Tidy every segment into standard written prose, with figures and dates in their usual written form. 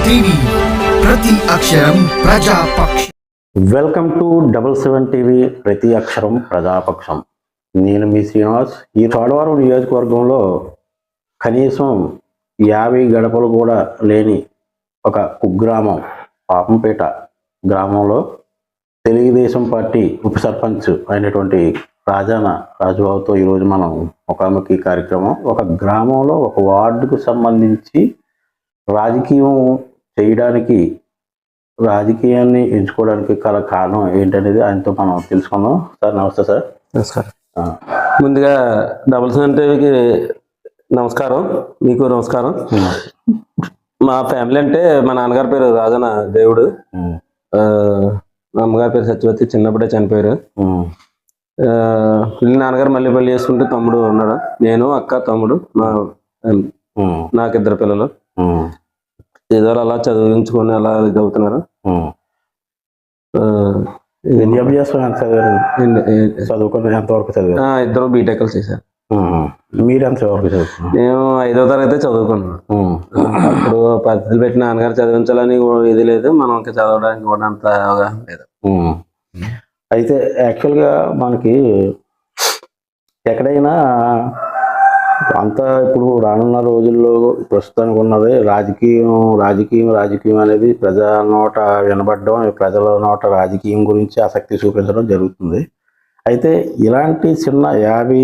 TV ప్రతి అక్షరం ప్రజాపక్ష. Welcome to 77 TV ప్రతి అక్షరం ప్రజాపక్షం. నేను మీ శ్రీనివాస్. ఈ చోడవరం నియోజకవర్గంలో కనీసం 50 గడపలు కూడా లేని ఒక కుగ్రామం పాపంపేట గ్రామంలో తెలుగుదేశం పార్టీ ఉప సర్పంచ్ అయినటువంటి రాజుబాబుతో ఈరోజు మనం ముఖాముఖి కార్యక్రమం. ఒక గ్రామంలో ఒక వార్డుకు సంబంధించి రాజకీయం చేయడానికి, రాజకీయాన్ని ఎంచుకోవడానికి గల కారణం ఏంటనేది ఆయనతో మనం తెలుసుకుందాం. సార్ నమస్తే. సార్ నమస్కారం. ముందుగా 77 టీవీకి నమస్కారం. మీకు నమస్కారం. మా ఫ్యామిలీ అంటే మా నాన్నగారి పేరు రాజన దేవుడు, మా అమ్మగారి పేరు సత్యవతి. చిన్నప్పుడే చనిపోయారు. నాన్నగారు మళ్ళీ పెళ్లి చేసుకుంటే తమ్ముడు ఉన్నాడు. నేను, అక్క, తమ్ముడు, నాకు 2 పిల్లలు. ఏదో అలా చదివించుకొని అలా చదువుతున్నారు. చదువుకుని ఎంతవరకు చదివారు? 2 బీటెక్లు చేశారు. మీరు ఎంతవరకు చదువుకున్నారు? నేను 5వ తరగతి చదువుకున్నాను. అప్పుడు పద్ధతులు పెట్టి నాన్నగారు చదివించాలని ఇది లేదు, మనకి చదవడానికి కూడా అంత అవగాహన లేదు. అయితే యాక్చువల్గా మనకి ఎక్కడైనా అంతా ఇప్పుడు రానున్న రోజుల్లో ప్రస్తుతానికి ఉన్నది రాజకీయం అనేది ప్రజల నోట వినబడడం, ప్రజల నోట రాజకీయం గురించి ఆసక్తి చూపించడం జరుగుతుంది. అయితే ఇలాంటి చిన్న 50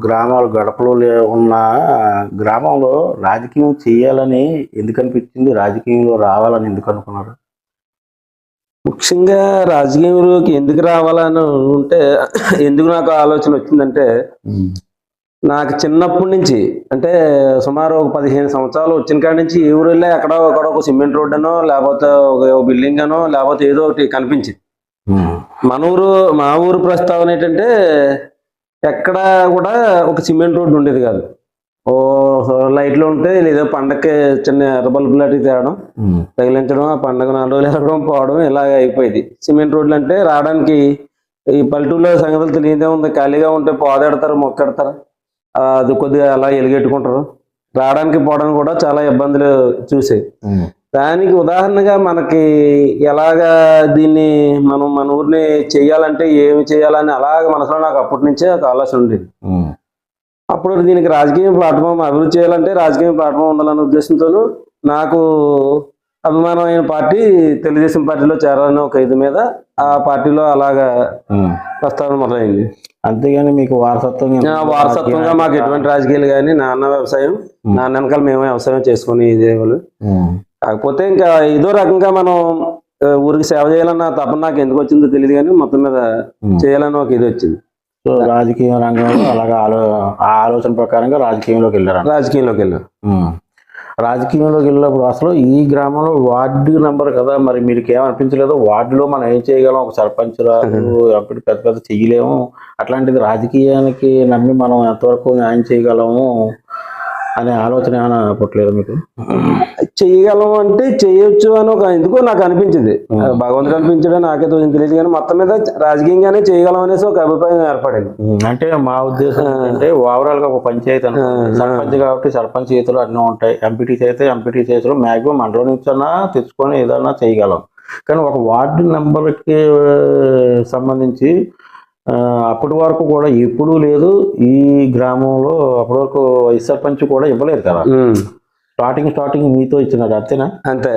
గ్రామాలు గడపలో ఉన్న గ్రామంలో రాజకీయం చేయాలని ఎందుకు అనిపించింది? రాజకీయంలో రావాలని ఎందుకు అనుకున్నారు? ముఖ్యంగా రాజకీయంలోకి ఎందుకు రావాలని ఉంటే, ఎందుకు నాకు ఆలోచన వచ్చిందంటే, నాకు చిన్నప్పటి నుంచి అంటే సుమారు ఒక 15 సంవత్సరాలు వచ్చిన కాడి నుంచి ఏ ఊరు వెళ్ళా ఎక్కడో ఒక సిమెంట్ రోడ్ అనో, లేకపోతే ఒక బిల్డింగ్ అనో, లేకపోతే ఏదో ఒకటి కనిపించింది. మా ఊరు ప్రస్తావన ఏంటంటే, ఎక్కడ కూడా ఒక సిమెంట్ రోడ్డు ఉండేది కాదు. ఓ లైట్లు ఉంటే, లేదా పండగకి చిన్న ఎర్ర బల్బులు లాంటివి తేవడం, తగిలించడం, ఆ పండగ 4 రోజులు వెళ్ళడం, పోవడం, ఇలాగ అయిపోయింది. సిమెంట్ రోడ్లు అంటే రావడానికి ఈ పల్లెటూరులో సంగతులు తెలియదే ఉంది. ఖాళీగా ఉంటే పోదెడతారు, మొక్కెడతారు, అది కొద్దిగా అలా ఎలుగెట్టుకుంటారు. రావడానికి పోవడానికి కూడా చాలా ఇబ్బందులు చూసాయి. దానికి ఉదాహరణగా మనకి ఎలాగా దీన్ని మన ఊరిని చెయ్యాలంటే ఏమి చేయాలని అలాగ మనసులో నాకు అప్పటి నుంచే ఒక ఆలోచన ఉండేది. అప్పుడు దీనికి రాజకీయ ప్లాట్ఫామ్ అభివృద్ధి చేయాలంటే రాజకీయ ప్లాట్ఫామ్ ఉండాలనే ఉద్దేశంతో నాకు అభిమానమైన పార్టీ తెలుగుదేశం పార్టీలో చేరాలని ఒక ఇది మీద ఆ పార్టీలో అలాగా ప్రస్తావన మొదలైంది. అంతేగాని మీకు వారసత్వంగా మాకు ఎటువంటి రాజకీయాలు కానీ, నాన్న వ్యవసాయం, నాన్న వెనకాల మేమే వ్యవసాయం చేసుకుని ఇదేవాళ్ళు. కాకపోతే ఇంకా ఏదో రకంగా మనం ఊరికి సేవ చేయాలన్న తప్ప నాకు ఎందుకు వచ్చిందో తెలియదు, కానీ మొత్తం మీద చేయాలని ఒక ఇది వచ్చింది. సో రాజకీయ రంగంలో అలాగా ఆలోచన ప్రకారంగా రాజకీయంలోకి వెళ్ళారు. రాజకీయంలోకి వెళ్ళినప్పుడు అసలు ఈ గ్రామంలో వార్డు నెంబర్ కదా, మరి మీరు ఏమనిపించలేదు? వార్డులో మనం ఏం చేయగలం? ఒక సర్పంచ్ రాదు, అప్పుడు పెద్ద చెయ్యలేము. అట్లాంటిది రాజకీయానికి నమ్మి మనం ఎంతవరకు న్యాయం చేయగలము అనే ఆలోచన ఏమైనా పుట్టలేదు మీకు? చెయ్యగలం అంటే చెయ్యొచ్చు అని ఒక ఎందుకో నాకు అనిపించింది. భగవంతుడు అనిపించడం నాకే తెలియదు, కానీ మొత్తం మీద రాజకీయంగానే చేయగలం అనేసి ఒక అభిప్రాయం ఏర్పడింది. అంటే మా ఉద్దేశం అంటే ఓవరాల్ గా ఒక పంచాయతీ సర్పంచ్ కాబట్టి సర్పంచ్ చేతులు అన్నీ ఉంటాయి, ఎంపీటీ చేతులు మాక్సిమం మండలం నుంచి అన్నా తెచ్చుకొని ఏదన్నా చేయగలం. కానీ ఒక వార్డు నెంబర్కి సంబంధించి అప్పటి వరకు కూడా ఎప్పుడూ లేదు ఈ గ్రామంలో. అప్పటి వరకు వైస్ సర్పంచ్ కూడా ఇవ్వలేదు కదా, స్టార్టింగ్ మీతో ఇచ్చినాడు, అంతేనా? అంతే.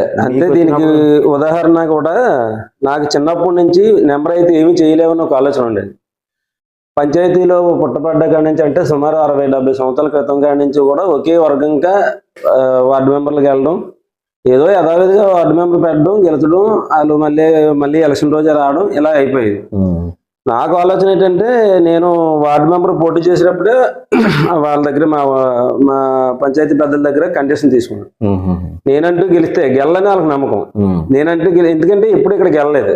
దీనికి ఉదాహరణ కూడా నాకు చిన్నప్పటి నుంచి నెంబర్ అయితే ఏమీ చేయలేమని ఒక ఆలోచన ఉండేది. పంచాయతీలో పుట్టపడ్డ కాడి నుంచి అంటే సుమారు 60-70 సంవత్సరాల క్రితం కాడి నుంచి కూడా ఒకే వర్గంగా వార్డు మెంబర్లకు వెళ్ళడం, ఏదో యథావిధిగా వార్డు మెంబర్ పెట్టడం, గెలిచడం, వాళ్ళు మళ్ళీ ఎలక్షన్ రోజే రావడం, ఇలా అయిపోయేది. నాకు ఆలోచన ఏంటంటే, నేను వార్డు మెంబర్ పోటీ చేసినప్పుడే వాళ్ళ దగ్గర మా పంచాయతీ పెద్దల దగ్గర కండిషన్ తీసుకున్నాను. నేనంటూ గెలిస్తే గెలని వాళ్ళకి నమ్మకం. ఎందుకంటే ఎప్పుడు ఇక్కడ గెలలేదు.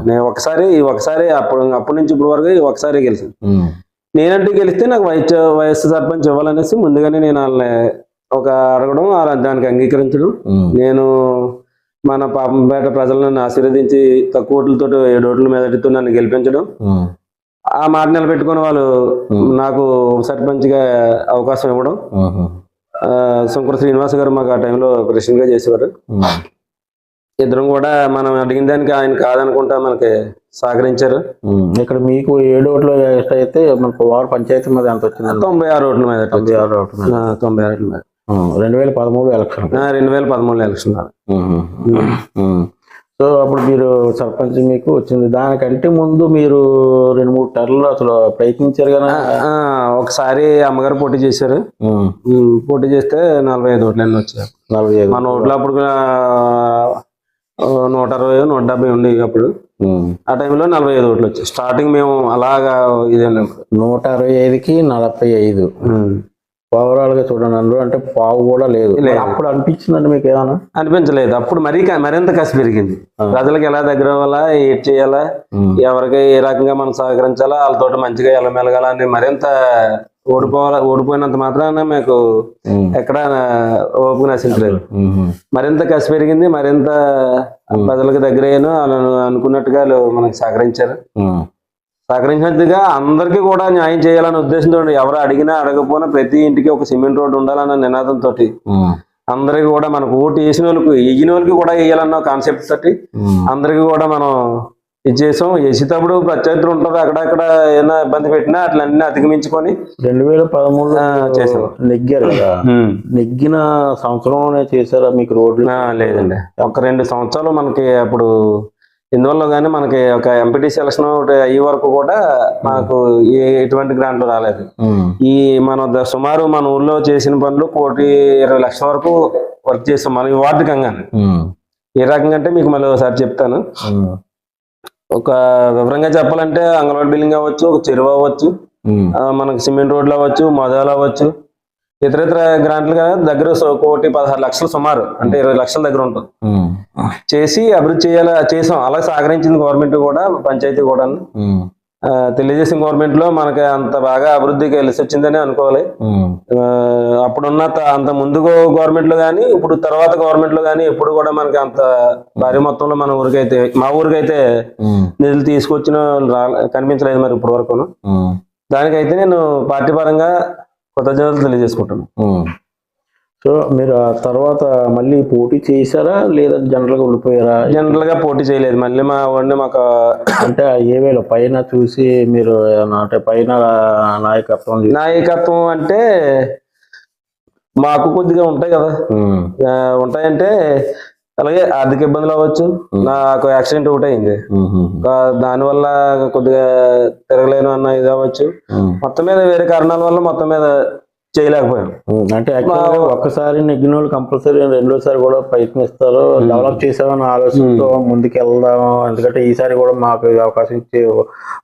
నేను ఒకసారి అప్పటి నుంచి ఇప్పుడు వరకు ఒకసారి గెలిచాను. నేనంటూ గెలిస్తే నాకు వైఎస్ సర్పంచ్ ఇవ్వాలనేసి ముందుగానే నేను వాళ్ళని అడగడం, దానికి అంగీకరించడం, నేను మన పాపంపేట ప్రజలను ఆశీర్వదించి తక్కువ ఓట్లతో 7 ఓట్ల మీదటితో నన్ను గెలిపించడం, ఆ మాట నిలబెట్టుకుని వాళ్ళు నాకు సర్పంచ్గా అవకాశం ఇవ్వడం, శంకర శ్రీనివాస్ గారు మాకు ఆ టైంలో ప్రెసిడెంట్ గా చేసేవారు. ఇద్దరం కూడా మనం అడిగిన దానికి ఆయన కాదనుకుంటా మనకి సహకరించారు. ఇక్కడ మీకు 7 ఓట్లు అయితే మనకు వారు పంచాయతీ మీద ఎంత వచ్చింది? 96 ఓట్ల మీద. 96 ఓట్ల మీద. 96 ఓట్ల మీద. 2013 ఎలక్షన్. 2013 ఎలక్షన్. సో అప్పుడు మీరు సర్పంచ్ మీకు వచ్చింది. దానికంటే ముందు మీరు 2-3 టర్లు అసలు ప్రయత్నించారు కదా? ఒకసారి అమ్మగారు పోటీ చేశారు. పోటీ చేస్తే 45 ఓట్లన్నీ వచ్చాయి. 45. మన ఓట్లు అప్పుడు 160, 170 ఉండేవి అప్పుడు. ఆ టైంలో 45 ఓట్లు వచ్చాయి. స్టార్టింగ్ మేము అలాగా ఇదేనా 165కి 45. ఓవరాల్ గా చూడండి, అందులో అంటే పావు కూడా లేదు. అప్పుడు అనిపించిందండి మీకు ఏమన్నా? అనిపించలేదు. అప్పుడు మరింత కసి పెరిగింది. ప్రజలకు ఎలా దగ్గర అవ్వాలా, ఏం చేయాలా, ఎవరికి ఏ రకంగా మనం సహకరించాలా, వాళ్ళతో మంచిగా ఎలా మెలగాల అని మరింత ఓడిపోయినంత మాత్రాన మీకు ఎక్కడ ఓపిక నశించలేదు. మరింత కసి పెరిగింది. మరింత ప్రజలకు దగ్గర అయ్యాను అనుకున్నట్టుగా మనకి సహకరించారు. సహకరించినట్టుగా అందరికీ కూడా న్యాయం చేయాలనే ఉద్దేశంతో ఎవరు అడిగినా అడగకపోయినా ప్రతి ఇంటికి ఒక సిమెంట్ రోడ్డు ఉండాలన్న నినాదంతో అందరికి కూడా మనకు ఓటు వేసిన వాళ్ళకి కూడా వేయాలన్న కాన్సెప్ట్ తోటి అందరికి కూడా మనం ఇచ్చేసాం. వేసేటప్పుడు ప్రత్యర్థులు ఉంటారు, అక్కడక్కడ ఏమైనా ఇబ్బంది పెట్టినా అట్లా అన్ని అధిగమించుకొని 2013 చేసాం. నెగ్గారు కదా? నెగ్గిన సంవత్సరంలోనే చేశారా మీకు రోడ్లు? లేదండి, ఒక 2 సంవత్సరాలు మనకి అప్పుడు ఇందువల్ల కానీ మనకి ఒక ఎంపీటీసీ ఎలక్షన్ అయ్యే వరకు కూడా మాకు ఎటువంటి గ్రాంట్లు రాలేదు. ఈ సుమారు మన ఊర్లో చేసిన పనులు 1,20,00,000 వరకు వర్క్ చేస్తాం మనం ఈ వార్డు కంగానే. ఏ రకంగా అంటే మీకు మళ్ళీ ఒకసారి చెప్తాను. ఒక వివరంగా చెప్పాలంటే అంగన్వాడీ బిల్డింగ్ అవ్వచ్చు, ఒక చెరువు అవ్వచ్చు, మనకి సిమెంట్ రోడ్లు అవ్వచ్చు, మొదలు అవ్వచ్చు, ఇతర గ్రాంట్లు దగ్గర 1,16,00,000 సుమారు అంటే 20 లక్షల దగ్గర ఉంటుంది చేసి అభివృద్ధి చేసాం. అలా సహకరించింది గవర్నమెంట్ కూడా, పంచాయతీ కూడా. తెలుగుదేశం గవర్నమెంట్ లో మనకి అంత బాగా అభివృద్ధికి కలిసి వచ్చిందని అనుకోవాలి. అప్పుడున్న అంత ముందు గవర్నమెంట్ లో గానీ ఇప్పుడు తర్వాత గవర్నమెంట్ లో గానీ ఎప్పుడు కూడా మనకి అంత భారీ మొత్తంలో మన ఊరికైతే మా ఊరికైతే నిధులు తీసుకొచ్చిన కనిపించలేదు మరి ఇప్పటి వరకు. దానికైతే నేను పార్టీ పరంగా కృతజ్ఞతలు తెలియజేసుకుంటాను. సో మీరు ఆ తర్వాత మళ్ళీ పోటీ చేశారా లేదా జనరల్ గా ఉండిపోయారా? జనరల్ గా పోటీ చేయలేదు. మళ్ళీ మా వాడిని మాకు అంటే ఏవేళ పైన చూసి మీరు అంటే పైన నాయకత్వం అంటే మాకు కొద్దిగా ఉంటాయి కదా, ఉంటాయంటే అలాగే ఆర్థిక ఇబ్బందులు అవ్వచ్చు. నాకు యాక్సిడెంట్ ఒకటి అయింది, దానివల్ల కొద్దిగా తిరగలేను అన్న ఇది అవ్వచ్చు. మొత్తం మీద వేరే కారణాల వల్ల మొత్తం మీద చేయలేకపోయాం. అంటే ఒక్కసారి నెగ్గిన వాళ్ళు కంపల్సరీ రెండోసారి కూడా ప్రయత్నిస్తారు. డెవలప్ చేసామని ఆలోచనతో ముందుకు వెళ్దాం, ఎందుకంటే ఈసారి కూడా మాకు అవకాశం ఇచ్చి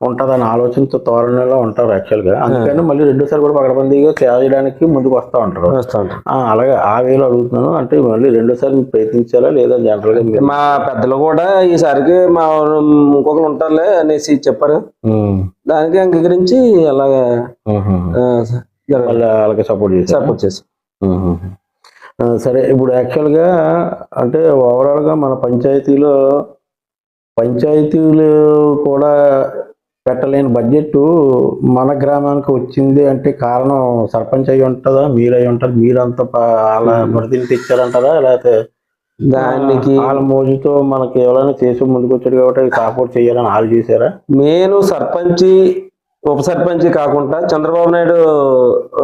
ఉంటుందని ఆలోచనతో ధోరణిలో ఉంటారు యాక్చువల్ గా. అందుకని మళ్ళీ రెండోసారి కూడా పకడ్బందీగా చేయడానికి ముందుకు వస్తూ ఉంటారు. అలాగే ఆ వేలో అడుగుతున్నాను, అంటే మళ్ళీ రెండోసారి ప్రయత్నించాలా లేదా జనరల్ గా? మా పెద్దలు కూడా ఈసారికి మా ఇంకొకరు ఉంటారులే అనేసి చెప్పారు. దానికి అంగీకరించి అలాగా వాళ్ళకి సపోర్ట్ చేసి. సరే, ఇప్పుడు యాక్చువల్గా అంటే ఓవరాల్గా మన పంచాయతీలు కూడా పెట్టలేని బడ్జెట్ మన గ్రామానికి వచ్చింది అంటే కారణం సర్పంచ్ అయి ఉంటుందా, మీరు అయి ఉంటారు? మీరంతా అలా మరిదిని తెచ్చారంటారా, లేకపోతే దానికి వాళ్ళ మోజుతో మనకి ఎవరైనా చేసి ముందుకు వచ్చాడు కాబట్టి సపోర్ట్ చేయాలని వాళ్ళు చేశారా? నేను సర్పంచ్ ఉప సర్పంచ్ కాకుండా చంద్రబాబు నాయుడు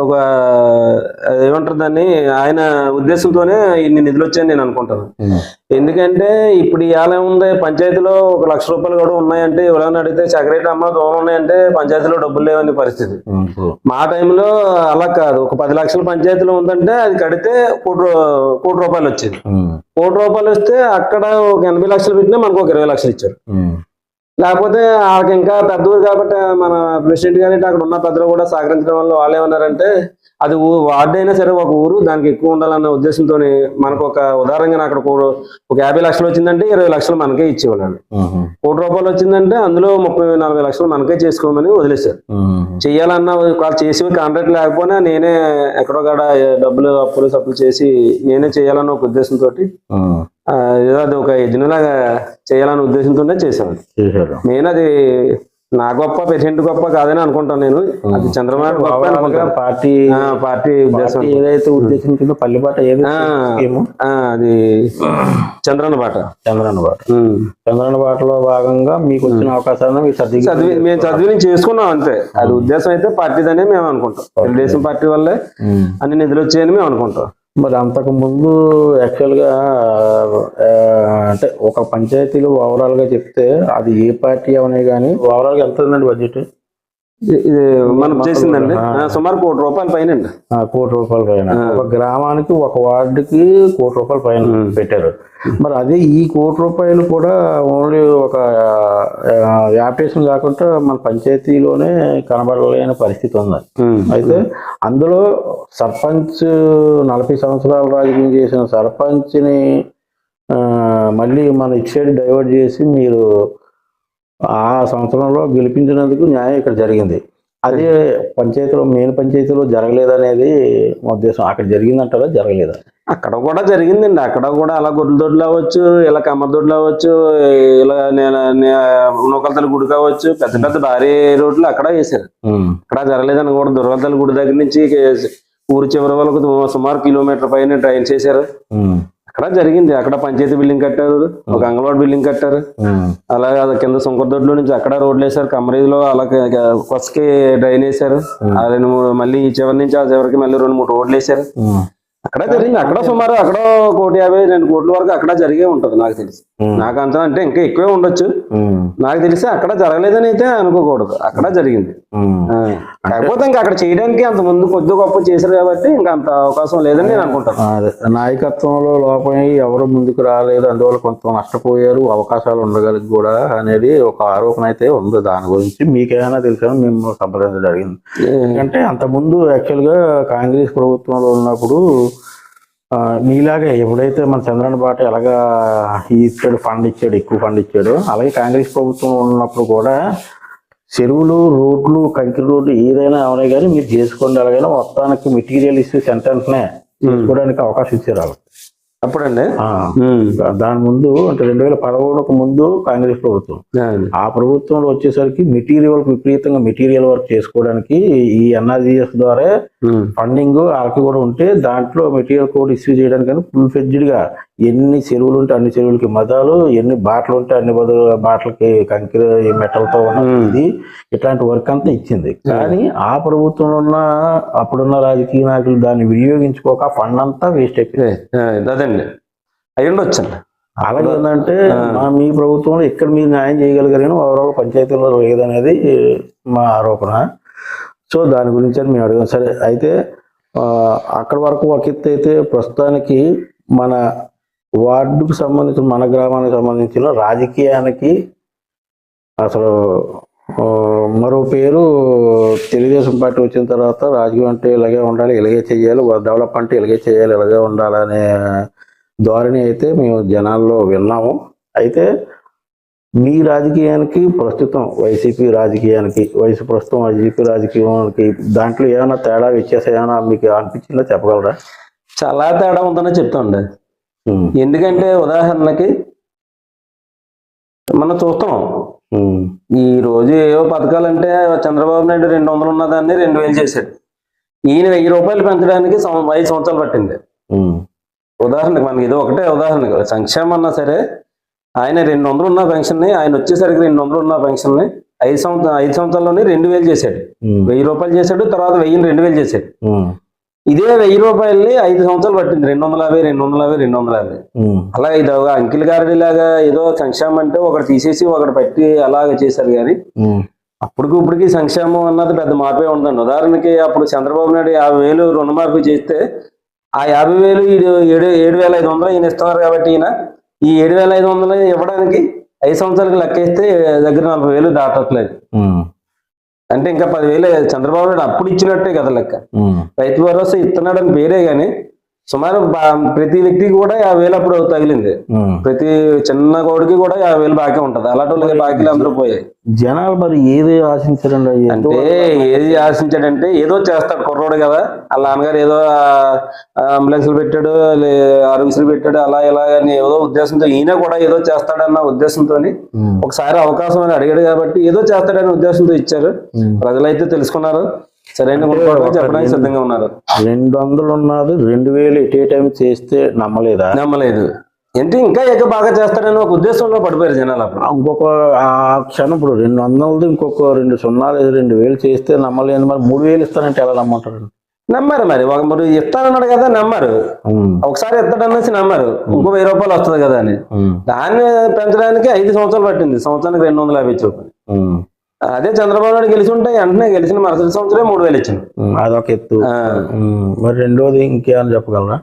ఒక ఏమంటారు దాన్ని, ఆయన ఉద్దేశంతోనే ఇన్ని నిధులు వచ్చాయని నేను అనుకుంటాను. ఎందుకంటే ఇప్పుడు ఇవాళ ఉంది పంచాయతీలో 1,00,000 రూపాయలు కూడా ఉన్నాయంటే ఎవరైనా అడిగితే సెక్రటరీ అమ్మ దూరం ఉన్నాయంటే పంచాయతీలో డబ్బులు లేవని పరిస్థితి. మా టైంలో అలా కాదు, ఒక 10 లక్షల పంచాయతీలో ఉందంటే అది కడితే 1,00,00,000 రూపాయలు వచ్చేది. 1,00,00,000 రూపాయలు వస్తే అక్కడ ఒక 80 లక్షలు పెట్టినా మనకు ఒక 20 లక్షలు ఇచ్చారు. లేకపోతే వాళ్ళకి ఇంకా పెద్ద ఊరు కాబట్టి మన ప్రెసిడెంట్ గారి అక్కడ ఉన్న పెద్దలు కూడా సహకరించడం వల్ల వాళ్ళు ఏమన్నారంటే అది వార్డు అయినా సరే ఒక ఊరు దానికి ఎక్కువ ఉండాలన్న ఉద్దేశంతో మనకు ఒక ఉదాహరణగా అక్కడ ఒక 50 లక్షలు వచ్చిందంటే 20 లక్షలు మనకే ఇచ్చేవాళ్ళండి. 1,00,00,000 రూపాయలు వచ్చిందంటే అందులో 30-40 లక్షలు మనకే చేసుకోమని వదిలేశారు. చెయ్యాలన్న వాళ్ళు చేసి కాంట్రాక్ట్ లేకపోయినా నేనే ఎక్కడో కాడ డబ్బులు అప్పులు చేసి నేనే చేయాలన్న ఒక ఉద్దేశంతో అది ఒక యజ్ఞలాగా చేయాలనే ఉద్దేశంతోనే చేశాను. నేను అది నా గొప్ప ప్రెసిడెంట్ గొప్ప కాదని అనుకుంటాను నేను. అది చంద్రబాబు గొప్ప అనుకుంటాను. పార్టీ పార్టీ ఉద్దేశం ఏదైతే ఉద్దేశించిందో పల్లెబాట అది చంద్రన్న బాట. చంద్రన్న బాటలో భాగంగా మీకు వచ్చిన అవకాశాలను మేము చదివి చేసుకున్నాం అంతే. అది ఉద్దేశం అయితే పార్టీదనే మేము అనుకుంటాం. తెలుగుదేశం పార్టీ వల్లే అన్ని నిధులు వచ్చాయని మేము అనుకుంటాం. మరి అంతకు ముందు యాక్చువల్గా అంటే ఒక పంచాయతీలు ఓవరాల్ గా చెప్తే అది ఏ పార్టీ అవనే కానీ ఓవరాల్ గా ఎంత ఉందండి బడ్జెట్? ఇది మనం చేసిందండి సుమారు ₹1 కోటి పైన. ₹1 కోటి పైన. ఒక గ్రామానికి ఒక వార్డుకి ₹1 కోటి పైన పెట్టారు. మరి అదే ఈ ₹1 కోటి కూడా ఓన్లీ ఒక యాప్టేషన్ కాకుండా మన పంచాయతీలోనే కనబడలేని పరిస్థితి ఉంది. అయితే అందులో సర్పంచ్ 40 సంవత్సరాలు రాజకీయం చేసిన సర్పంచ్ని మళ్ళీ మన ఇటు సైడ్ డైవర్ట్ చేసి మీరు ఆ సంవత్సరంలో గెలిపించినందుకు న్యాయం ఇక్కడ జరిగింది. అదే పంచాయతీలో మెయిన్ పంచాయతీలో జరగలేదనేది మా ఉద్దేశం. అక్కడ జరిగిందంటారా జరగలేదా? అక్కడ కూడా జరిగిందండి. అక్కడ కూడా అలా గొడ్ల దొడ్లు అవ్వచ్చు, ఇలా కమ్మ దొడ్లు అవ్వచ్చు, ఇలా నూకలతల్లి గుడి కావచ్చు, పెద్ద పెద్ద భారీ రోడ్లు అక్కడ వేసారు. అక్కడ జరగలేదని కూడా దుర్గతల్లి గుడి దగ్గర నుంచి ఊరు చివరి వాళ్ళకు సుమారు కిలోమీటర్ పైన ట్రైన్ చేశారు. అక్కడ జరిగింది. అక్కడ పంచాయతీ బిల్డింగ్ కట్టారు, ఒక అంగన్వాడీ బిల్డింగ్ కట్టారు. అలాగే కింద సుంకరదొడ్లో నుంచి అక్కడ రోడ్లు వేసారు. కమరీలో అలా కొసకి డ్రైన్ వేసారు. మళ్ళీ ఈ చివరి నుంచి ఆ చివరికి మళ్ళీ 2-3 రోడ్లు వేసారు. అక్కడ జరిగింది. అక్కడ సుమారు అక్కడ ₹1.50-2 కోట్ల వరకు అక్కడ జరిగే ఉంటది నాకు తెలిసి. నాకు అంత అంటే ఇంకా ఎక్కువే ఉండొచ్చు. నాకు తెలిసి అక్కడ జరగలేదని అయితే అనుకోకూడదు. అక్కడ జరిగింది. కాకపోతే ఇంకా అక్కడ చేయడానికి అంత ముందు కొద్ది గొప్ప చేశారు కాబట్టి ఇంకా అంత అవకాశం లేదని నేను అనుకుంటాను. నాయకత్వంలో లోపం ఎవరు ముందుకు రాలేదు, అందువల్ల కొంత నష్టపోయారు, అవకాశాలు ఉండగలిగి కూడా అనేది ఒక ఆరోపణ అయితే ఉంది. దాని గురించి మీకేమైనా తెలుసా? మేము సంప్రదించడం జరిగింది. ఎందుకంటే అంతకుముందు యాక్చువల్గా కాంగ్రెస్ ప్రభుత్వంలో ఉన్నప్పుడు మీలాగే ఎప్పుడైతే మన చంద్రన్న బాట ఎలాగా ఇచ్చాడు, ఫండ్ ఇచ్చాడు, ఎక్కువ ఫండ్ ఇచ్చాడు, అలాగే కాంగ్రెస్ ప్రభుత్వం ఉన్నప్పుడు కూడా చెరువులు, రోడ్లు, కంకి రోడ్లు ఏదైనా అవునాయి కానీ మీరు చేసుకోండి, అలాగైనా మొత్తానికి మెటీరియల్ ఇష్యూస్ వెంటనే చేసుకోవడానికి అవకాశం ఇచ్చారు వాళ్ళు అప్పుడండి. దాని ముందు అంటే 2011కు ముందు కాంగ్రెస్ ప్రభుత్వం, ఆ ప్రభుత్వంలో వచ్చేసరికి విపరీతంగా మెటీరియల్ వర్క్ చేసుకోవడానికి ఈ NRGS ద్వారా ఫండింగ్ వాళ్ళకి కూడా ఉంటే దాంట్లో మెటీరియల్ కోడ్ ఇష్యూ చేయడానికి ఫుల్ ఫ్లెడ్జ్డ్ గా ఎన్ని చెరువులు ఉంటే అన్ని చెరువులకి మదాలు, ఎన్ని బాటలు ఉంటే అన్ని బాటలకి కంకి మెటల్తో ఉన్నది, ఇట్లాంటి వర్క్ అంతా ఇచ్చింది. కానీ ఆ ప్రభుత్వంలో ఉన్న అప్పుడున్న రాజకీయ నాయకులు దాన్ని వినియోగించుకోక ఫండ్ అంతా వేస్ట్ అయిపోయింది. అదండి అయ్యుండొచ్చండి. అలాగే ఏంటంటే మీ ప్రభుత్వంలో ఎక్కడ మీరు న్యాయం చేయగలిగారని ఓవరాల్ పంచాయతీలో లేదనేది మా ఆరోపణ. సో దాని గురించి అని మేము అడిగాం. సరే, అయితే అక్కడ వరకు ఒక ఎత్తు అయితే ప్రస్తుతానికి మన వార్డుకు సంబంధించిన, మన గ్రామానికి సంబంధించిన రాజకీయానికి అసలు మరో పేరు తెలుగుదేశం పార్టీ వచ్చిన తర్వాత రాజకీయం అంటే ఇలాగే ఉండాలి, ఇలాగే చేయాలి, డెవలప్ అంటే ఇలాగే చేయాలి, ఇలాగే ఉండాలనే ధోరణి అయితే మేము జనాల్లో విన్నాము. అయితే మీ రాజకీయానికి ప్రస్తుతం వైసీపీ రాజకీయానికి దాంట్లో ఏమైనా తేడా వ్యత్యాసం ఏమైనా మీకు అనిపించిందో చెప్పగలరా? చాలా తేడా ఉందని చెప్తాండి. ఎందుకంటే ఉదాహరణకి మనం చూస్తున్నాం ఈ రోజు ఏవో పథకాలంటే చంద్రబాబు నాయుడు 200 ఉన్నదాన్ని 2000 చేశాడు. ఈయన ₹1000 పెంచడానికి 5 సంవత్సరాలు పట్టింది. ఉదాహరణకి మనకి ఇది ఒకటే ఉదాహరణకి సంక్షేమం అన్నా సరే ఆయన 200 ఉన్న పెన్షన్ ని ఆయన వచ్చేసరికి 200 ఉన్న పెన్షన్ ని 5 సంవత్సరాల్లోనే 2000 చేశాడు. ₹1000 చేశాడు, తర్వాత 2000 చేశాడు. ఇదే ₹1000 5 సంవత్సరాలు పట్టింది. 250. అలా ఇది అంకిల్ గారి లాగా ఏదో సంక్షేమం అంటే ఒకటి తీసేసి ఒకటి పెట్టి అలాగే చేశారు. కానీ ఇప్పటికి సంక్షేమం అన్నది పెద్ద మార్పే ఉందండి. ఉదాహరణకి అప్పుడు చంద్రబాబు నాయుడు 50,000 రుణమాఫీ చేస్తే ఆ 50,000 7,500 ఈయన ఇస్తున్నారు. కాబట్టి ఈయన ఈ 7,500 ఇవ్వడానికి 5 సంవత్సరాలకు లెక్కేస్తే దగ్గర 40,000 దాటట్లేదు. అంటే ఇంకా 10,000 చంద్రబాబు నాయుడు అప్పుడు ఇచ్చినట్టే కదా లెక్క. రైతు భరోసా ఇస్తున్నాడని పేరే గాని సుమారు ప్రతి వ్యక్తికి కూడా 50,000 అప్పుడు తగిలింది. ప్రతి చిన్న కోడికి కూడా 50,000 బాకీ ఉంటది. అలాంటి వాళ్ళకి బాకీలు అందరూ పోయాయి. జనాలు మరి ఏది ఆశించారండి? అంటే ఏది ఆశించాడంటే ఏదో చేస్తాడు కుర్రోడు కదా, వాళ్ళ నాన్నగారు ఏదో అంబులెన్స్లు పెట్టాడు, ఆరోగ్యశ్రీ పెట్టాడు, అలా ఇలా అని ఏదో ఉద్దేశంతో ఈయన కూడా ఏదో చేస్తాడన్న ఉద్దేశంతో ఒకసారి అవకాశం అని అడిగాడు కాబట్టి ఏదో చేస్తాడనే ఉద్దేశంతో ఇచ్చారు. ప్రజలైతే తెలుసుకున్నారు, సరైన చెప్పడానికి సిద్ధంగా ఉన్నారు. 200 ఉన్నది 2,000 ఎట్ ఏ టైం చేస్తే నమ్మలేదు. ఏంటి ఇంకా బాగా చేస్తాడని ఒక ఉద్దేశంలో పడిపోయారు జనాలు. అప్పుడు ఇంకొక ఆ క్షణం ఇప్పుడు 200 ఇంకొక 2 సున్నాలు 2,000 చేస్తే నమ్మలేదు. మరి 3,000 ఇస్తానంటే ఎలా నమ్మంటారు? నమ్మారు. మరి ఇస్తానన్నాడు కదా, నమ్మారు. ఒకసారి ఇస్తాడనేసి నమ్మారు, ఇంకో 1,000 రూపాయలు వస్తుంది కదా అని. దాన్ని పెంచడానికి 5 సంవత్సరాలు పట్టింది, సంవత్సరానికి 250 రూపాయలు. అదే చంద్రబాబు నాయుడు గెలిచి ఉంటే వెంటనే గెలిచిన మరుసటి సంవత్సరం 3,000 ఇచ్చాను. అదొక ఎత్తు. మరి రెండోది ఇంకేమని చెప్పగలరా?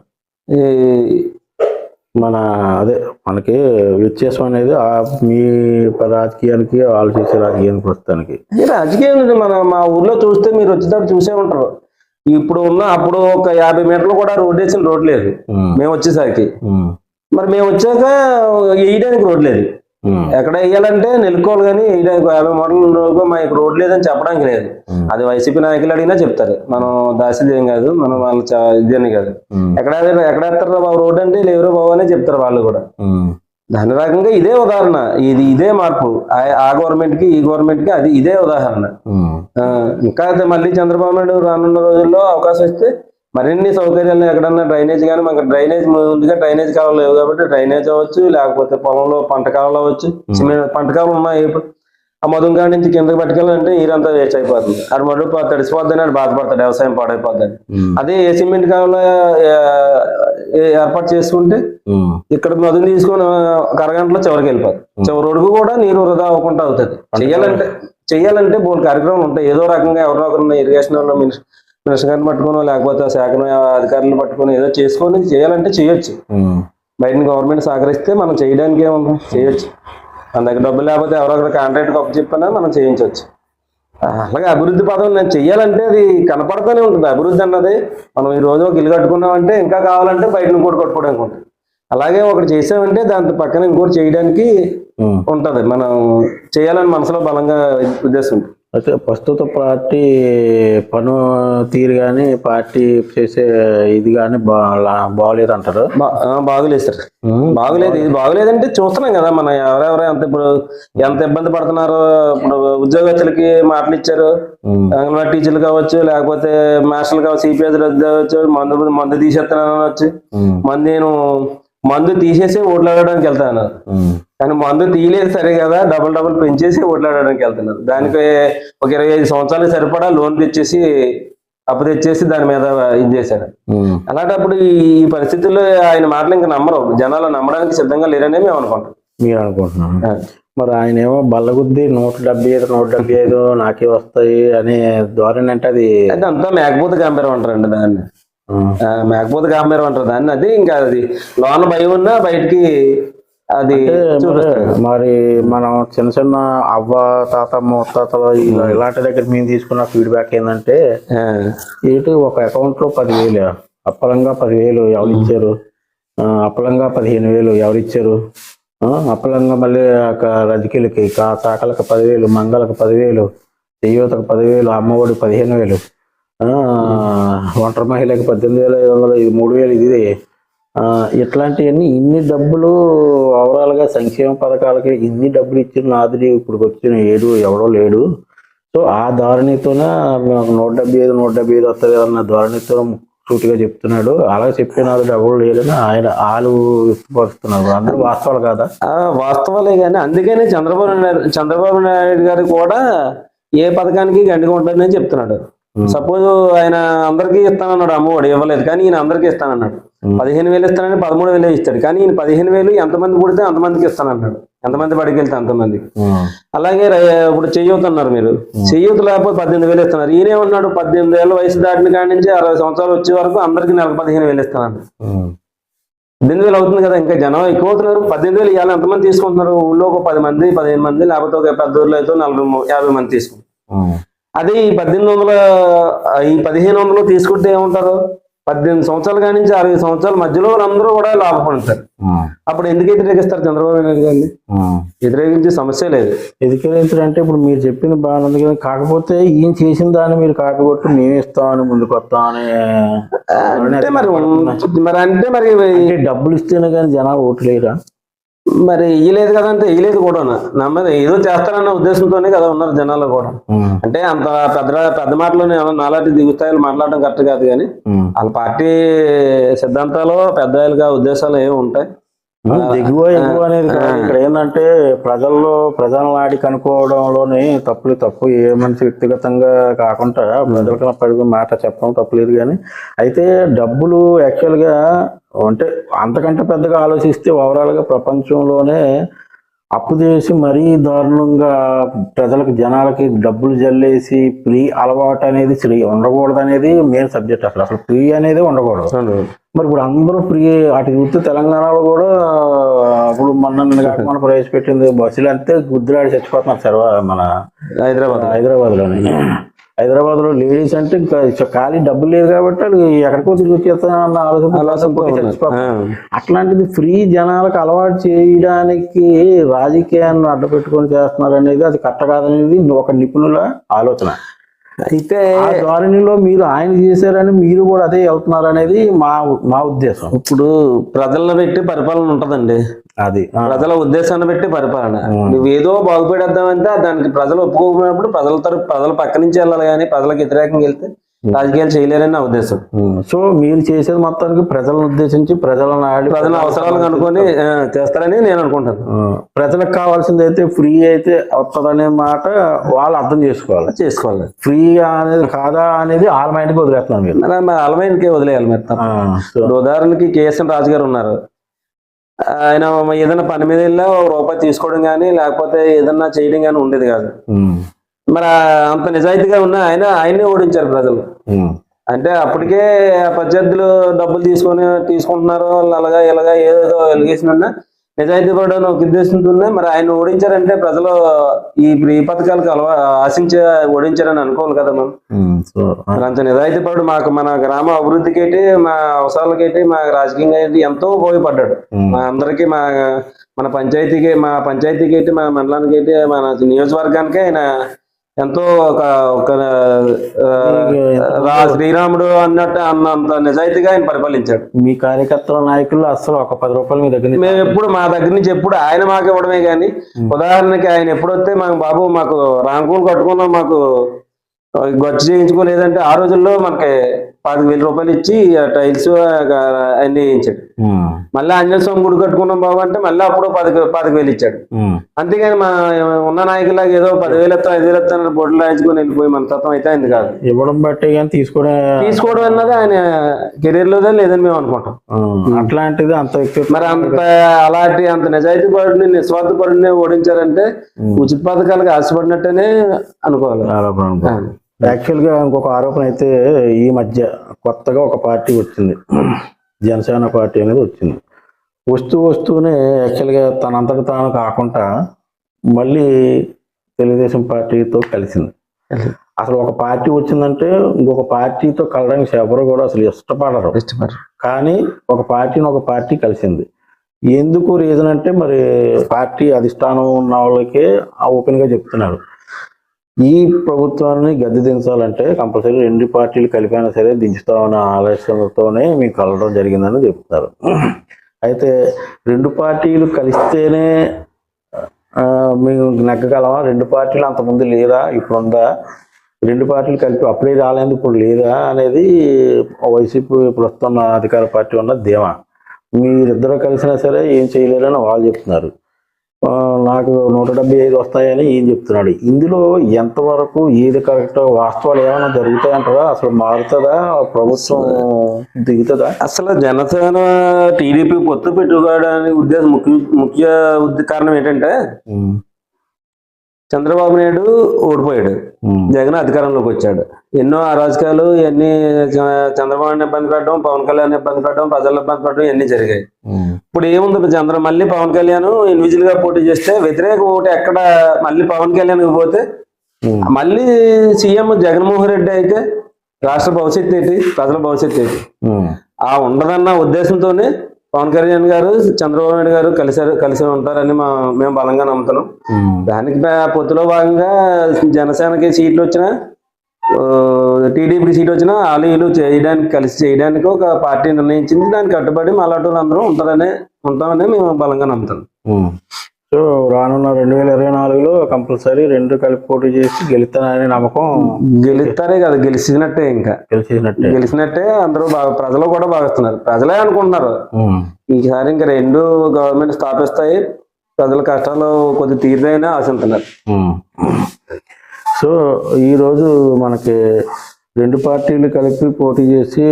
మనకి వ్యత్యాసం అనేది మీ రాజకీయానికి వాళ్ళు చేసే రాజకీయానికి ప్రస్తుతానికి. రాజకీయం మా ఊర్లో చూస్తే మీరు వచ్చేటప్పుడు చూసే ఉంటారు. ఇప్పుడు అప్పుడు ఒక 50 మీటర్లు కూడా రోడ్ వేసిన రోడ్ లేదు మేము వచ్చేసరికి. మరి మేము వచ్చాక వేయడానికి రోడ్ లేదు. ఎక్కడ వేయాలంటే నెలుకోవాలి కానీ వేయడానికి 50 మీటర్ల మా ఇక్కడ రోడ్ లేదని చెప్పడానికి లేదు. అది వైసీపీ నాయకులు అడిగినా చెప్తారు, మనం దాసిది ఏం కాదు, మనం వాళ్ళు ఇదని కాదు. ఎక్కడ వేస్తారో బాబు రోడ్ అంటే లేవరో బాబు అనే చెప్తారు వాళ్ళు కూడా. దాని రకంగా ఇదే ఉదాహరణ, ఇదే మార్పు. ఆ గవర్నమెంట్ కి ఈ గవర్నమెంట్ కి అది ఇదే ఉదాహరణ. ఇంకా మళ్ళీ చంద్రబాబు నాయుడు రానున్న రోజుల్లో అవకాశం ఇస్తే మరిన్ని సౌకర్యాలు, ఎక్కడన్నా డ్రైనేజ్ కానీ, మనకు డ్రైనేజ్ ముందుగా డ్రైనేజ్ కాలం లేవు కాబట్టి డ్రైనేజ్ అవ్వచ్చు, లేకపోతే పొలంలో పంట కాలంలో అవ్వచ్చు. సిమెంట్ పంట కాలం ఉన్నాయి. ఆ మధుంగాడి నుంచి కిందకి పట్టుకెళ్ళాలంటే నీరంతా వేస్ట్ అయిపోతుంది. అది మడుపు తడిసిపోద్దని అని బాధపడతాడు, వ్యవసాయం పాడైపోద్దని. అదే ఏ సిమెంట్ కాలంలో ఏర్పాటు చేసుకుంటే ఇక్కడ మధుని తీసుకొని ఒక అరగంటలో చివరికి వెళ్ళిపోతుంది. చివరి రోడ్డుకు కూడా నీరు వృధా అవ్వకుండా అవుతుంది. చెయ్యాలంటే బోల్ కార్యక్రమాలు ఉంటాయి. ఏదో రకంగా ఎవరో ఒకరు ఇరిగేషన్ మినిస్టర్ గారిని పట్టుకుని, లేకపోతే శాఖ అధికారులను పట్టుకుని ఏదో చేసుకొని చేయాలంటే చేయొచ్చు. బయట గవర్నమెంట్ సహకరిస్తే మనం చేయడానికి ఏమన్నా చేయొచ్చు. మన దగ్గర డబ్బులు లేకపోతే ఎవరొకరు కాంట్రాక్ట్ గొప్ప చెప్పినా మనం చేయించవచ్చు. అలాగే అభివృద్ధి పదం నేను చెయ్యాలంటే అది కనపడుతూనే ఉంటుంది. అభివృద్ధి అన్నది మనం ఈ రోజు ఒక ఇల్లు కట్టుకున్నామంటే ఇంకా కావాలంటే బయట ఇంకోటి కట్టుకోవడానికి ఉంటుంది. అలాగే ఒకటి చేసామంటే దాని పక్కన ఇంకోటి చేయడానికి ఉంటది. మనం చేయాలని మనసులో బలంగా ఉద్దేశం ఉంటుంది. అయితే ప్రస్తుత పార్టీ పను తీరు కానీ పార్టీ చేసే ఇది కానీ బాగలేదు అంటారు? బాగలేదు సార్, బాగలేదు. ఇది బాగలేదంటే చూస్తున్నాం కదా మనం ఎవరెవరో ఎంత ఇబ్బంది పడుతున్నారో. ఇప్పుడు ఉద్యోగస్తులకి మాటలు ఇచ్చారు, అంగన్వాడీ టీచర్లు కావచ్చు, లేకపోతే మాస్టర్లు కావచ్చు, సిపిఎస్ రద్దు కావచ్చు, మందు తీసేస్తున్నాను అనొచ్చు. నేను మందు తీసేసి ఓట్లు ఆడడానికి వెళ్తాను, కానీ మందు తీయలేదు సరే కదా, డబుల్ పెంచేసి ఓట్లు ఆడడానికి వెళ్తున్నారు. దానికి ఒక 25 సంవత్సరాలకు సరిపడా లోన్ తెచ్చేసి అప్పు తెచ్చేసి దాని మీద ఇది చేశారు. అలాంటప్పుడు ఈ పరిస్థితుల్లో ఆయన మాటలు ఇంకా నమ్మరు, జనాలు నమ్మడానికి సిద్ధంగా లేరనే మేము అనుకుంటాం. మీరు అనుకుంటున్నాం. మరి ఆయన ఏమో బల్లగుద్ది 175 నాకే వస్తాయి అనే ధోరణి అంటే అది అంతా మేకపోతే గంభీరం అంటారండి దాన్ని. మేకపోతే గంభీరం అంటారు దాన్ని. అది ఇంకా అది లోన భయం ఉన్నా బయటికి అది. మరి మనం చిన్న అవ్వ తాత ముత్తాతలు ఇలాంటి దగ్గర మేము తీసుకున్న ఫీడ్బ్యాక్ ఏంటంటే, ఇటు ఒక అకౌంట్ లో 10,000 అప్పలంగా 10,000 ఎవరు ఇచ్చారు, అప్పలంగా 15,000 ఎవరు ఇచ్చారు, అప్పలంగా మళ్ళీ రజకీలకి చాకలకు 10,000, మంగళకు 10,000, చెయ్యూతకు 10,000, అమ్మఒడి 15,000, ఒంటరి మహిళకి 18,500, ఇది 3,000, ఇది ఇట్లాంటివన్నీ. ఇన్ని డబ్బులు ఓవరాల్ గా సంక్షేమ పథకాలకి ఇన్ని డబ్బులు ఇచ్చిన నాదుడి ఇప్పుడు వచ్చిన ఎవడో లేడు. సో ఆ ధోరణితోనే 175 వస్తుంది అన్న ధోరణితో సూటిగా చెప్తున్నాడు. అలా చెప్పినాడు ఎవరు లేదని వాళ్ళు వ్యక్తపరుస్తున్నారు. అందరూ వాస్తవాలు కాదా? వాస్తవాలే కానీ అందుకనే చంద్రబాబు నాయుడు గారు కూడా ఏ పథకానికి గండిగా ఉంటుందని చెప్తున్నాడు. సపోజ్ ఆయన అందరికీ ఇస్తానన్నాడు, అమ్మఒడి ఇవ్వలేదు కానీ ఈయన అందరికీ ఇస్తానన్నాడు. 15,000 ఇస్తానని 13,000 ఇస్తాడు, కానీ ఈయన 15,000 ఎంతమంది పుడితే అంతమందికి ఇస్తానన్నాడు, ఎంతమంది బడికి వెళ్తే అంతమందికి. అలాగే ఇప్పుడు చెయ్యూత అన్నారు మీరు, చెయ్యూత లేకపోతే 18,000 ఇస్తున్నారు. ఈయనేమన్నాడు, 18 ఏళ్ళ వయసు దాటిన కాడి నుంచి 60 సంవత్సరాలు వచ్చే వరకు అందరికి నెలకు 15,000 ఇస్తానన్నాడు. 18,000 అవుతుంది కదా, ఇంకా జనం ఎక్కువ అవుతున్నారు. 18,000 ఇవాళ ఎంతమంది తీసుకుంటున్నారు? ఊళ్ళో ఒక 10 మంది 15 మంది, లేకపోతే ఒక పెద్ద ఊర్లో అయితే 40-50 మంది తీసుకుంటారు. అదే ఈ 1,800 ఈ 1,500 తీసుకుంటే ఏమంటారు, 18 సంవత్సరాల కాడి నుంచి 60 సంవత్సరాల మధ్యలో వాళ్ళందరూ కూడా లాభపడతారు. అప్పుడు ఎందుకు వ్యతిరేకిస్తారు చంద్రబాబు నాయుడు గారిని? వ్యతిరేకించే సమస్య లేదు. వ్యతిరేకించారంటే ఇప్పుడు మీరు చెప్పింది బాగానే ఉంది కదా, కాకపోతే ఈయన చేసిన దాన్ని మీరు కాపీ కొట్టు మేము ఇస్తామని ముందుకు వస్తామని అంటే మరి డబ్బులు ఇస్తేనే కానీ జనాలు ఓట్లేరా? మరి ఇయ్యలేదు కదా, అంటే ఇయ్యలేదు కూడా నమ్మది ఏదో చేస్తారన్న ఉద్దేశంతోనే కదా ఉన్నారు జనాలు కూడా. అంటే అంత పెద్ద మాటలోనే నాలాంటి దిగుతాయిలు మాట్లాడడం కరెక్ట్ కాదు, కానీ వాళ్ళ పార్టీ సిద్ధాంతాలు పెద్ద ఉద్దేశాలు ఏమి ఉంటాయి. దిగువ ఎగువ అనేది కాదు. ఇక్కడ ఏంటంటే ప్రజల నాడి కనుక్కోవడంలోనే తప్పు ఏ మనిషి వ్యక్తిగతంగా కాకుండా ప్రజలకు పడి మాట చెప్పడం తప్పులేదు. కానీ అయితే డబ్బులు యాక్చువల్గా అంటే అంతకంటే పెద్దగా ఆలోచిస్తే ఓవరాల్ గా ప్రపంచంలోనే అప్పు చేసి మరీ దారుణంగా ప్రజలకు జనాలకి డబ్బులు జల్లేసి ఫ్రీ అలవాటు అనేది ఉండకూడదు అనేది మెయిన్ సబ్జెక్ట్. అసలు ఫ్రీ అనేది ఉండకూడదు. మరి ఇప్పుడు అందరూ ఫ్రీ అటు చూస్తే తెలంగాణలో కూడా ఇప్పుడు మన ప్రవేశపెట్టింది బస్సులు అంతే గుద్దులాడి చచ్చిపోతున్నారు మన హైదరాబాద్లోనే. హైదరాబాద్లో లేడీస్ అంటే ఇంకా ఖాళీ డబ్బులు లేదు కాబట్టి వాళ్ళు ఎక్కడికో తిరిగి వచ్చేస్తానన్న ఆలోచన. అట్లాంటిది ఫ్రీ జనాలకు అలవాటు చేయడానికి రాజకీయాన్ని అడ్డపెట్టుకొని చేస్తున్నారు అనేది అది కరెక్ట్ కాదనేది ఒక నిపుణుల ఆలోచన. అయితే ఆ ధోరణిలో మీరు ఆయన చేశారని మీరు కూడా అదే వెళ్తున్నారు అనేది మా ఉద్దేశం. ఇప్పుడు ప్రజలను పెట్టి పరిపాలన ఉంటదండి, అది ప్రజల ఉద్దేశాన్ని బట్టి పరిపాలన. నువ్వు ఏదో బాగుపడేద్దామంటే దానికి ప్రజలు ఒప్పుకోకపోయినప్పుడు ప్రజల పక్క నుంచి వెళ్ళాలి, కానీ ప్రజలకు వ్యతిరేకంగా వెళ్తే రాజకీయాలు చేయలేరని నా ఉద్దేశం. సో మీరు చేసేది మొత్తానికి ప్రజలను ఉద్దేశించి ప్రజల అవసరాలు అనుకొని చేస్తారని నేను అనుకుంటాను. ప్రజలకు కావాల్సింది అయితే ఫ్రీ అయితే వస్తుందనే మాట వాళ్ళు అర్థం చేసుకోవాలి. ఫ్రీ అనేది కాదా అనేది వాళ్ళ మైండ్కి వదిలేస్తున్నారు మీరు. వాళ్ళ మైండ్కే వదిలేయాలి మీరు. ఉదాహరణకి కేఎస్ఎన్ రాజు గారు ఉన్నారు. ఆయన ఏదైనా పని మీద వెళ్ళా రూపాయి తీసుకోవడం కానీ లేకపోతే ఏదన్నా చేయడం కానీ ఉండేది కాదు. మరి అంత నిజాయితీగా ఉన్న ఆయనే ఓడించారు ప్రజలు. అంటే అప్పటికే ప్రత్యర్థులు డబ్బులు తీసుకుంటున్నారు అలాగా ఇలాగా ఏదో ఎలిగేషన్ ఉన్నా నిజాయితీ పడడం ఒక ఉద్దేశంతో మరి ఆయన ఓడించారంటే ప్రజలు ఈ పథకాలకు ఆశించి ఓడించారని అనుకోవాలి కదా మనం. మరి అంత నిజాయితీ పడు మన గ్రామ అభివృద్ధికి ఏంటి, మా అవసరాలకేంటి, మా రాజకీయంగా ఏంటి ఎంతో ఉపయోగపడ్డాడు. మా అందరికి మన పంచాయతీకి ఏంటి, మా మండలానికి ఏంటి, మన నియోజకవర్గానికి ఆయన ఎంతో ఒక శ్రీరాముడు అన్నంత నిజాయితీగా ఆయన పరిపాలించాడు. మీ కార్యకర్తల నాయకులు అసలు ఒక 10 రూపాయలు మీ దగ్గర మేము ఎప్పుడు మా దగ్గర నుంచి ఎప్పుడు ఆయన మాకు ఇవ్వడమే. కానీ ఉదాహరణకి ఆయన ఎప్పుడొస్తే మాకు రాంకూలు కట్టుకున్నాం, మాకు గచ్చు చేయించుకోలేదంటే ఆ రోజుల్లో మనకి 10,000 రూపాయలు ఇచ్చి టైల్స్ అన్ని వేయించాడు. మళ్ళీ ఆంజనేయ స్వామి గుడి కట్టుకున్నాం బాబు అంటే మళ్ళీ అప్పుడు 10,000 ఇచ్చాడు. అంతేగాని మా ఉన్న నాయకులాగా ఏదో 10,000 ఇస్తాం 5,000 ఇస్తాను బొడ్లు రాయించుకొని వెళ్ళిపోయి మన తత్వం అయితే అయింది కాదు. ఇవ్వడం బట్టి కానీ తీసుకోవడం అన్నది ఆయన కెరీర్ లోదే లేదని మేము అనుకుంటాం. అట్లాంటిది మరి అంత నిజాయితీ పరుడిని నిస్వార్థ పరుడిని ఓడించారంటే ఉచిత పథకాలకు ఆశపడినట్టేనే అనుకోవాలి. యాక్చువల్ గా ఇంకొక ఆరోపణ అయితే ఈ మధ్య కొత్తగా ఒక పార్టీ వచ్చింది, జనసేన పార్టీ అనేది వచ్చింది. వస్తూనే యాక్చువల్గా తనంతట తాను కాకుండా మళ్ళీ తెలుగుదేశం పార్టీతో కలిసింది. అసలు ఒక పార్టీ వచ్చిందంటే ఇంకొక పార్టీతో కలడానికి ఎవరు కూడా అసలు ఇష్టపడరు. కానీ ఒక పార్టీ కలిసింది. ఎందుకు రీజన్ అంటే మరి పార్టీ అధిష్టానం ఉన్న వాళ్ళకే ఓపెన్ గా చెప్తున్నారు, ఈ ప్రభుత్వాన్ని గద్దె దించాలంటే కంపల్సరీ 2 పార్టీలు కలిపైనా సరే దించుతామన్న ఆలోచనలతోనే మీకు కలవడం జరిగిందని చెప్తున్నారు. అయితే 2 పార్టీలు కలిస్తేనే మేము నెగ్గగలమా? 2 పార్టీలు అంతకుముందు లేదా, ఇప్పుడు ఉందా? 2 పార్టీలు కలిపి అప్పుడే రాలేదు ఇప్పుడు లేదా అనేది వైసీపీ ప్రస్తుతం అధికార పార్టీ ఉన్న ధీమా. మీరిద్దరూ కలిసినా సరే ఏం చేయలేరని వాళ్ళు చెప్తున్నారు. నాకు 175 వస్తాయని ఏం చెప్తున్నాడు. ఇందులో ఎంతవరకు ఏది కరెక్ట్, వాస్తవాలు ఏమైనా జరుగుతాయంటారా? అసలు మారుతుందా? ప్రభుత్వం దిగుతుందా? అసలు జనసేన టీడీపీ పొత్తు పెట్టుకోవడానికి ఉద్దేశం ముఖ్య కారణం ఏంటంటే చంద్రబాబు నాయుడు ఓడిపోయాడు, జగన్ అధికారంలోకి వచ్చాడు. ఎన్నో అరాజకాలు ఇవన్నీ చంద్రబాబుని ఇబ్బంది పెట్టడం, పవన్ కళ్యాణ్ ఇబ్బంది పెట్టడం, ప్రజలు ఇబ్బంది పెట్టడం ఇవన్నీ జరిగాయి. ఇప్పుడు ఏముంది, మళ్ళీ పవన్ కళ్యాణ్ ఇండివిజువల్ గా పోటీ చేస్తే వ్యతిరేక ఓటు ఎక్కడ మళ్ళీ పవన్ కళ్యాణ్ పోతే మళ్ళీ సీఎం జగన్మోహన్ రెడ్డి అయితే రాష్ట్ర భవిష్యత్తు ఏంటి, ప్రజల భవిష్యత్తు ఏంటి, ఉమ్, ఆ ఉండదన్న ఉద్దేశంతోనే పవన్ కళ్యాణ్ గారు చంద్రబాబు నాయుడు గారు కలిసి ఉంటారని మేము బలంగా నమ్ముతున్నాం. ఉమ్, దానికి పొత్తులో భాగంగా జనసేనకి సీట్లు వచ్చినా టీడీపీకి సీట్ వచ్చినా వాళ్ళు వీళ్ళు కలిసి చేయడానికి ఒక పార్టీ నిర్ణయించింది. దానికి కట్టుబడి మాలాంటి అందరూ ఉంటామని మేము బలంగా నమ్ముతాం. ఉమ్. సో రానున్న 2024లో కంపల్సరీ రెండు కలిపి పోటీ చేసి గెలుస్తాననే నమ్మకం. గెలుస్తారే కదా, గెలిచినట్టే, ఇంకా గెలిచినట్టే అందరూ ప్రజలు కూడా భావిస్తున్నారు. ప్రజలే అనుకుంటున్నారు ఈసారి ఇంకా రెండు గవర్నమెంట్ స్థాపిస్తాయి, ప్రజల కష్టాలు కొద్ది తీరుదైనా ఆశిస్తున్నారు. సో ఈరోజు మనకి రెండు పార్టీలు కలిపి పోటీ చేసి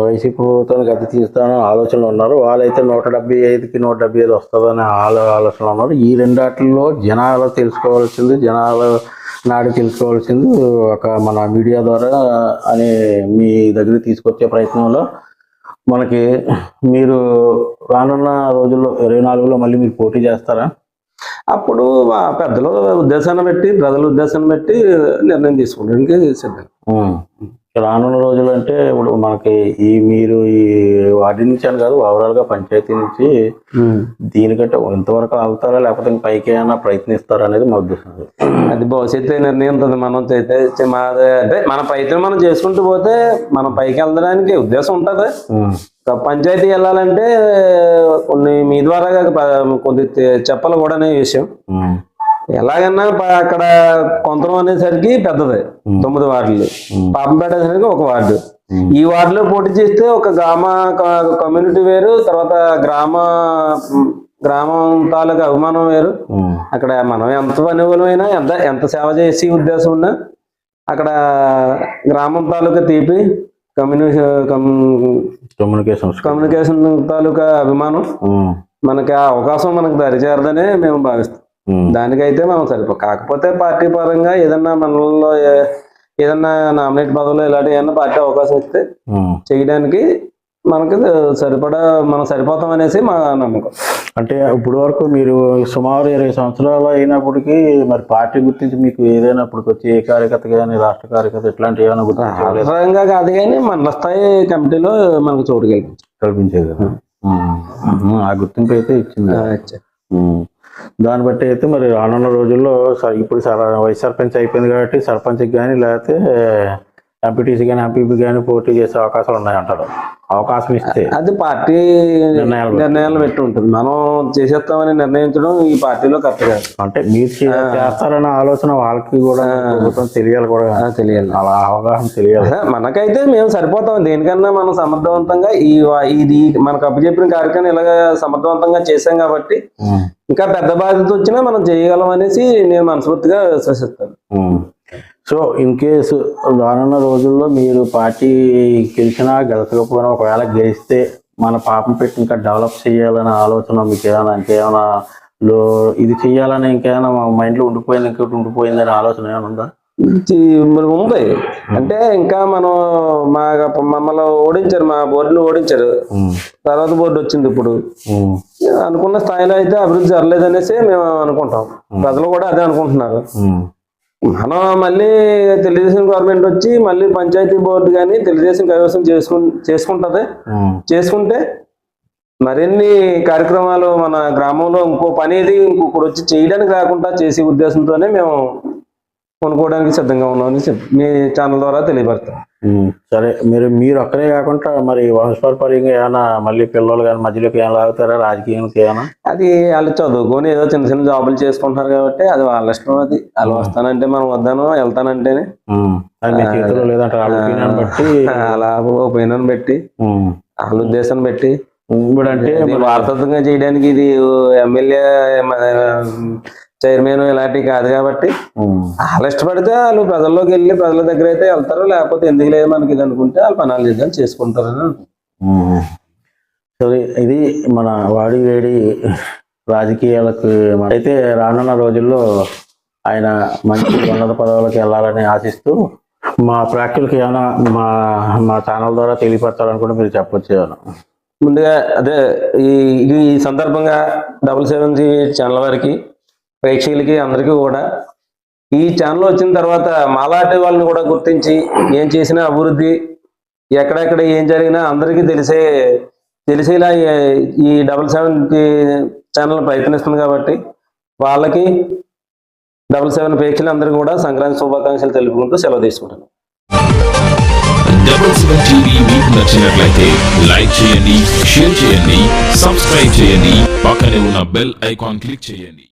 వైసీపీ ప్రభుత్వానికి గద్దె తీస్తానని ఆలోచనలు ఉన్నారు. వాళ్ళైతే 175కి 175 వస్తుందని ఆలోచనలు ఉన్నారు. ఈ రెండాటిల్లో జనాలు తెలుసుకోవాల్సింది, జనాలు నాడు తెలుసుకోవాల్సింది ఒక మన మీడియా ద్వారా అని మీ దగ్గర తీసుకొచ్చే ప్రయత్నంలో మనకి మీరు రానున్న రోజుల్లో 24లో మళ్ళీ మీరు పోటీ చేస్తారా? అప్పుడు పెద్దల ఉద్దేశాన్ని బట్టి, ప్రజల ఉద్దేశాన్ని బట్టి నిర్ణయం తీసుకోవడానికి సిద్ధం. రానున్న రోజులు అంటే ఇప్పుడు మనకి మీరు ఈ వార్డు నుంచి అని కాదు, ఓవరాల్ గా పంచాయతీ నుంచి దీనికంటే ఇంతవరకు ఆగుతారా లేకపోతే పైకి ఏమైనా ప్రయత్నిస్తారా అనేది మా ఉద్దేశం. అది భవిష్యత్తు నిర్ణయం ఉంటుంది. మనం అంటే మన ప్రయత్నం మనం చేసుకుంటూ పోతే మనం పైకి వెళ్ళడానికి ఉద్దేశం ఉంటుంది. పంచాయతీ వెళ్ళాలంటే కొన్ని మీ ద్వారా కొద్ది చెప్పాలి కూడా అనే విషయం. ఎలాగన్నా అక్కడ కొంతరం అనేసరికి పెద్దది 9 వార్డులు, పాపంపేట అనేసరికి 1 వార్డు. ఈ వార్డులో పోటీ చేస్తే ఒక కమ్యూనిటీ వేరు, తర్వాత గ్రామం తాలూకా అభిమానం వేరు. అక్కడ మనం ఎంత పనివలమైనా ఎంత సేవ చేసి ఉద్దేశం ఉన్నా అక్కడ గ్రామం తాలూకా తీపి కమ్యూనికేషన్ తాలూకా అభిమానం మనకి ఆ అవకాశం మనకు దరిచేరదనే మేము భావిస్తాం. దానికైతే మనం కాకపోతే పార్టీ పరంగా ఏదన్నా మనలో ఏదన్నా నామినేట్ పదవులు ఇలాంటి ఏమన్నా పార్టీ అవకాశం ఇస్తే చేయడానికి మనకి మనం సరిపోతాం అనేసి మా నమ్మకం. అంటే ఇప్పుడు వరకు మీరు సుమారు 20 సంవత్సరాలు అయినప్పటికీ మరి పార్టీ గుర్తించి మీకు ఏదైనా ఇప్పుడు వచ్చి ఏ కార్యకర్త కానీ రాష్ట్ర కార్యకర్త ఇట్లాంటి ఏమైనా గుర్తించగా కాదు కానీ మండల స్థాయి కమిటీలో మనకు చోటు కల్పించేది ఆ గుర్తింపు అయితే ఇచ్చింది. దాన్ని బట్టి అయితే మరి రానున్న రోజుల్లో ఇప్పుడు వైస్ సర్పంచ్ అయిపోయింది కాబట్టి సర్పంచ్కి కానీ లేకపోతే ఎంపీటీసీ కానీ ఎంపీపీ కానీ పోటీ చేసే అవకాశాలు ఉన్నాయంటారు. అవకాశం ఇస్తే అది పార్టీ నిర్ణయాలు పెట్టి ఉంటుంది. మనం చేసేస్తామని నిర్ణయించడం ఈ పార్టీలో కరెక్ట్ కాదు. అంటే మీరు చేస్తారన్న ఆలోచన వాళ్ళకి కూడా తెలియాలి అలా అవగాహన తెలియాలి. మనకైతే మేము సరిపోతాం. దేనికన్నా మనం సమర్థవంతంగా ఇది మనకు అప్పచెప్పిన కార్యక్రమం ఇలాగ సమర్థవంతంగా చేశాం కాబట్టి ఇంకా పెద్ద బాధ్యత వచ్చినా మనం చేయగలం అనేసి నేను మనస్ఫూర్తిగా విశ్వసిస్తాను. సో ఇన్ కేసు రానున్న రోజుల్లో మీరు పార్టీ గెలిచినా గెలచకపోయినా ఒకవేళ గెలిస్తే మన పాపం పెట్టి ఇంకా డెవలప్ చేయాలనే ఆలోచన మీకు ఏమైనా ఇంకేమైనా ఇది చెయ్యాలని ఇంకేమైనా మైండ్లో ఉండిపోయిందనే ఆలోచన ఏమైనా ఉందా? ఉంది. అంటే ఇంకా మమ్మల్ని ఓడించారు, మా బోర్డుని ఓడించారు, తర్వాత బోర్డు వచ్చింది. ఇప్పుడు అనుకున్న స్థాయిలో అయితే అభివృద్ధి జరగలేదు అనేసి మేము అనుకుంటాం. ప్రజలు కూడా అదే అనుకుంటున్నారు. మనం మళ్ళీ తెలుగుదేశం గవర్నమెంట్ వచ్చి మళ్ళీ పంచాయతీ బోర్డు కానీ తెలుగుదేశం కైవసం చేసుకుంటే మరిన్ని కార్యక్రమాలు మన గ్రామంలో ఇంకో పని ఇంకొకటి వచ్చి చేయడానికి రాకుండా చేసే ఉద్దేశంతోనే మేము కొనుక్కోవడానికి సిద్ధంగా ఉన్నామని మీ ఛానల్ ద్వారా తెలియపడతాం. సరే, మీరు ఒక్కరే కాకుండా మరి వంశపారంపర్యంగా ఏమైనా మళ్ళీ పిల్లలు కానీ మధ్యలోకి ఏమైనా లాగుతారా రాజకీయానికి ఏమైనా? అది వాళ్ళు చదువుకొని ఏదో చిన్న చిన్న జాబులు చేసుకుంటున్నారు కాబట్టి అది వాళ్ళ ఇష్టం. అది వాళ్ళు వస్తానంటే మనం వద్దాను, వెళ్తానంటేనే బట్టి అలా ఒపీనియన్ పెట్టి వాళ్ళ ఉద్దేశాన్ని పెట్టి అంటే వారసత్వంగా చేయడానికి ఇది ఎమ్మెల్యే చైర్మన్ ఇలాంటివి కాదు కాబట్టి వాళ్ళు ఇష్టపడితే వాళ్ళు ప్రజల్లోకి వెళ్ళి ప్రజల దగ్గర అయితే వెళ్తారు. లేకపోతే ఎందుకు లేదు మనకి ఇది అనుకుంటే వాళ్ళు పనాలు చేద్దాం చేసుకుంటారని. సరే, ఇది మన వేడి రాజకీయాలకు అయితే రానున్న రోజుల్లో ఆయన మంచి ఉన్నత పదవులకు వెళ్ళాలని ఆశిస్తూ మా ప్రేక్షకులకి ఏమైనా మా ఛానల్ ద్వారా తెలియపరచాలనుకుంటే మీరు చెప్పొచ్చు. ముందుగా అదే ఈ సందర్భంగా 777 ఛానల్ వారికి ప్రేక్షకులకి అందరికీ కూడా ఈ ఛానల్ వచ్చిన తర్వాత మాలాంటి వాళ్ళని కూడా గుర్తించి ఏం చేసినా అభివృద్ధి ఎక్కడెక్కడ ఏం జరిగినా అందరికీ తెలిసేలా ఈ 777 ఛానల్ ప్రయత్నిస్తుంది కాబట్టి వాళ్ళకి 777 ప్రేక్షకులందరికీ కూడా సంక్రాంతి శుభాకాంక్షలు తెలుపుకుంటూ సెలవు తీసుకుంటాను. 777 టీవీ మీకు నచ్చినట్లయితే లైక్ చేయండి, షేర్ చేయండి, సబ్స్క్రైబ్ చేయండి, పక్కనే ఉన్న బెల్ ఐకాన్ క్లిక్ చేయండి.